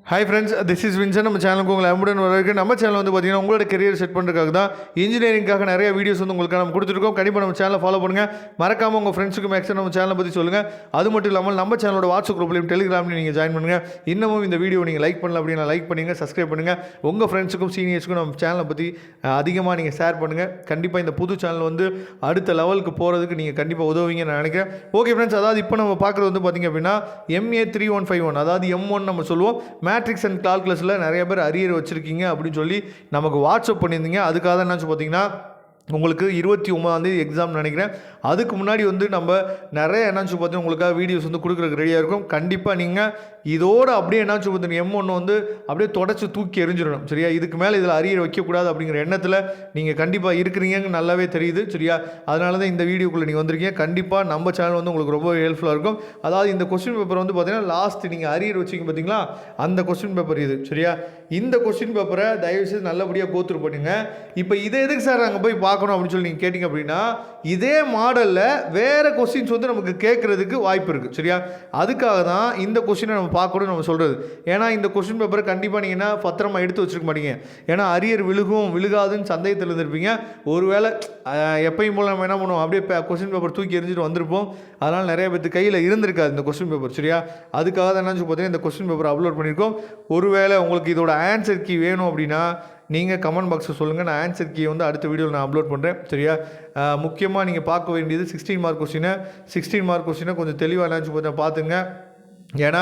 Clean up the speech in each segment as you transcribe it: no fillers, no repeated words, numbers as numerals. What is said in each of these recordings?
Hi friends, this is Vinson. நம்ம சேனலுக்கு உங்களை அன்புடன் வரவேற்க. நம்ம சேனல் வந்து பார்த்தீங்கன்னா உங்களோட கெரியர் செட் பண்ணுறதுக்காக தான், இன்ஜினியரிங்காக நிறைய வீடியோஸ் வந்து உங்களுக்கு நம்ம கொடுத்துருக்கோம். கண்டிப்பாக நம்ம சேனலை ஃபாலோ பண்ணுங்கள். மறக்காமல் உங்கள் ஃப்ரெண்ட்ஸுக்கு மேக்ஸிமம் நம்ம சேனலை பற்றி சொல்லுங்கள். அது மட்டும் இல்லாமல் நம்ம சேனலோட வாட்ஸ்அப் குரூப்லையும் டெலிகிராம்லையும் நீங்கள் ஜாயின் பண்ணுங்கள். இன்னமும் இந்த வீடியோ நீங்கள் லைக் பண்ணல அப்படின்னா லைக் பண்ணுங்கள், சப்ஸ்கிரைப் பண்ணுங்கள். உங்கள் ஃப்ரெண்ட்ஸுக்கும் சீனியர்ஸுக்கும் நம்ம சேனலை பற்றி அதிகமாக நீங்கள் ஷேர் பண்ணுங்கள். கண்டிப்பாக இந்த புது சேனல் வந்து அடுத்த லெவலுக்கு போகிறதுக்கு நீங்கள் கண்டிப்பாக உதவுவீங்கன்னு நான் நினைக்கிறேன். ஓகே ஃப்ரெண்ட்ஸ், அதாவது இப்போ நம்ம பார்க்குறது வந்து பார்த்திங்க அப்படின்னா MA3151, அதாவது M1 நம்ம சொல்லுவோம். மேட்ரிக்ஸ் அண்ட் கால்குலஸில் நிறைய பேர் அரியர் வச்சுருக்கீங்க அப்படின்னு சொல்லி நமக்கு வாட்ஸ்அப் பண்ணியிருந்தீங்க. அதுக்காக தான் என்னாச்சு பார்த்தீங்கன்னா, உங்களுக்கு 29ஆம் தேதி எக்ஸாம் நினைக்கிறேன். அதுக்கு முன்னாடி வந்து நம்ம நிறைய என்னாச்சு பார்த்தீங்கன்னா உங்களுக்காக வீடியோஸ் வந்து கொடுக்குறதுக்கு ரெடியாக இருக்கும். கண்டிப்பாக நீங்கள் இதோடு அப்படியே என்னாச்சு பார்த்தீங்கன்னா M1 வந்து அப்படியே தொடச்சி தூக்கி எரிஞ்சிடணும். சரியா? இதுக்கு மேலே இதில் அரியர் வைக்கக்கூடாது அப்படிங்கிற எண்ணத்தில் நீங்கள் கண்டிப்பாக இருக்கிறீங்கன்னு நல்லாவே தெரியுது. சரியா? அதனால தான் இந்த வீடியோக்குள்ளே நீங்கள் வந்திருக்கீங்க. கண்டிப்பாக நம்ம சேனல் வந்து உங்களுக்கு ரொம்ப ஹெல்ப்ஃபுல்லாக இருக்கும். அதாவது இந்த கொஸ்டின் பேப்பர் வந்து பார்த்தீங்கன்னா லாஸ்ட் நீங்கள் அரியர் வச்சிங்க பார்த்தீங்களா, அந்த கொஸ்டின் பேப்பர் இது. சரியா? இந்த கொஸ்டின் பேப்பரை தயவுசெய்து நல்லபடியாக கோத்ரூ பண்ணுங்க. இப்போ இதை எதுக்கு சார் நாங்கள் போய் பார்க்கணும் அப்படின்னு சொல்லி நீங்கள் கேட்டிங்க அப்படின்னா, இதே மாடலில் வேறு கொஸ்டின்ஸ் வந்து நமக்கு கேட்குறதுக்கு வாய்ப்பு இருக்குது. சரியா? அதுக்காக தான் இந்த கொஸ்டினை நம்ம பார்க்கணும்னு நம்ம சொல்கிறது. ஏன்னா இந்த கொஸ்டின் பேப்பரை கண்டிப்பாக நீங்கள் என்ன பத்திரமா எடுத்து வச்சுருக்க மாட்டீங்க. ஏன்னா அரியர் விழுகாதுன்னு சந்தேகத்தில் இருந்திருப்பீங்க. ஒருவேளை எப்பயும் போல் நம்ம என்ன பண்ணுவோம், அப்படியே கொஸ்டின் பேப்பர் தூக்கி எரிஞ்சிட்டு வந்திருப்போம். அதனால் நிறைய பேருக்கு கையில் இருந்திருக்காது இந்த கொஸ்டின் பேப்பர். சரியா? அதுக்காக தான் என்னன்னு பார்த்தீங்கன்னா இந்த கொஸ்டின் பேப்பர் அப்லோட் பண்ணியிருக்கோம். ஒருவேளை உங்களுக்கு இதோட ஆன்சர் கீ வேணும் அப்படின்னா நீங்கள் கமெண்ட் பாக்ஸில் சொல்லுங்கள். நான் ஆன்சர் கீயை வந்து அடுத்த வீடியோவில் நான் அப்லோட் பண்ணுறேன். சரியா? முக்கியமாக நீங்கள் பார்க்க வேண்டியது 16 மார்க் கொஸ்டினை கொஞ்சம் தெளிவாக நினச்சி பார்த்துங்க. ஏன்னா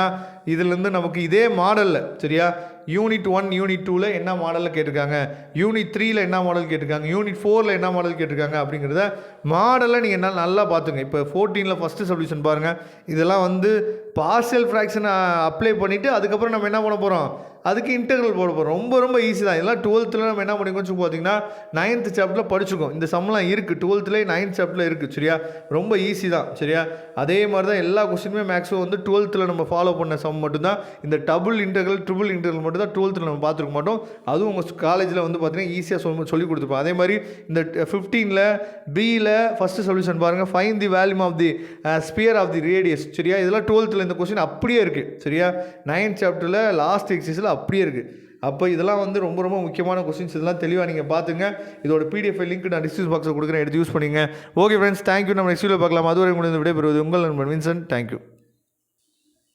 இதுலேருந்து நமக்கு இதே மாடலில், சரியா, யூனிட் 1 யூனிட் 2ல் என்ன மாடலில் கேட்டிருக்காங்க, யூனிட் 3ல் என்ன மாடல் கேட்டிருக்காங்க, யூனிட் 4ல் என்ன மாடல் கேட்டிருக்காங்க அப்படிங்கிறத மாடலில் நீங்கள் என்ன நல்லா பார்த்துங்க. இப்போ 14ல் ஃபஸ்ட்டு சப்டிஷன் பாருங்கள். இதெல்லாம் வந்து பார்ஷியல் ஃப்ராக்ஷனை அப்ளை பண்ணிவிட்டு அதுக்கப்புறம் நம்ம என்ன பண்ண போகிறோம், அதுக்கு இன்டெக்ரல் போட போகிறோம். ரொம்ப ரொம்ப ஈஸி தான். இதெல்லாம் 12th நம்ம என்ன பண்ணிக்கோன்னு பார்த்தீங்கன்னா 9th சாப்டரில் படிச்சுக்கோம். இந்த சம்லாம் இருக்குது 12th 9th சாப்டரில் இருக்குது. சரியா? ரொம்ப ஈஸி தான். சரியா? அதே மாதிரி தான் எல்லா கொஸ்டினுமே மேக்ஸிமம் வந்து 12th நம்ம ஃபாலோ பண்ண சம் மட்டும்தான். இந்த டபுள் இன்டெக்ரல் ட்ரிபிள் இன்டெக்ரல் மட்டும் தான் 12th நம்ம பார்த்துருக்க மாட்டோம். அதுவும் உங்கள் காலேஜில் வந்து பார்த்தீங்கன்னா ஈஸியாக சொல்லி கொடுத்துருப்போம். அதே மாதிரி இந்த 15ல் பியில் ஃபஸ்ட்டு சொல்யூஷன் பாருங்கள், find the volume of the sphere of the radius. சரியா? இதெல்லாம் 12th இந்த கொஸ்டின் அப்படியே இருக்குது. சரியா? 9th சாப்டரில் லாஸ்ட் எக்ஸசைஸில் அப்படியே இருக்குது. அப்போ இதெல்லாம் வந்து ரொம்ப ரொம்ப முக்கியமான கொஸ்டின்ஸ். இதெல்லாம் தெளிவாக நீங்கள் பார்த்துங்க. இதோட PDF லிங்க் நான் டிஸ்கிரிப்ஷன் பாக்ஸில் கொடுக்குறேன், எடுத்து யூஸ் பண்ணிங்க. Okay friends, thank you. நம்ம நெக்ஸ்ட் வீடியோ பார்க்கலாம். அதுவரை முடிந்து விடைபெறுவது உங்கள் நண்பன் வின்சன். தேங்க்யூ.